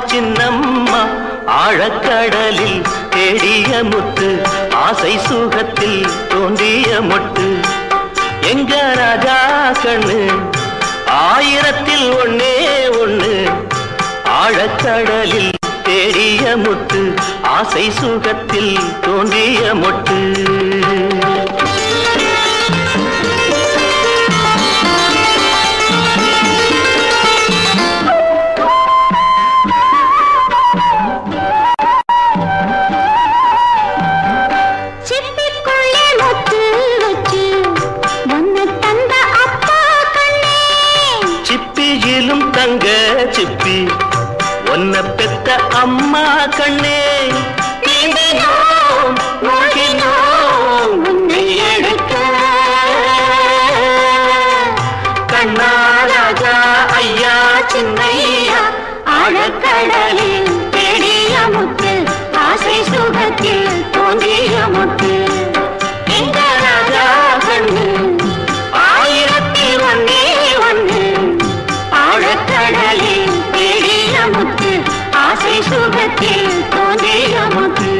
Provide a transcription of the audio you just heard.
சின்னம்மா ஆழக்கடலில் தேடிய முத்து ஆசை சுகத்தில் தோன்றிய மொட்டு எங்க ராஜா கண்ணு ஆயிரத்தில் ஒன்னே ஒண்ணு ஆழக்கடலில் தேடிய முத்து ஆசை சுகத்தில் தோன்றிய மொட்டு தங்க சிப்பி ஒன்ன பெத்த அம்மா கண்ணே உன்னை எடுக்க கண்ணா ராஜா ஐயா சின்னையா ஆழக்கடலில் தேடிய முத்து ஆசை சுகத்தில் தோன்றிய முத்து எங்க ராஜா கண்ணு ஆயிரத்தில் ஒன்னே ஒண்ணு ஆழக்கடலில் தேடிய முத்து ஆசை சுகத்தில் தோன்றிய முத்து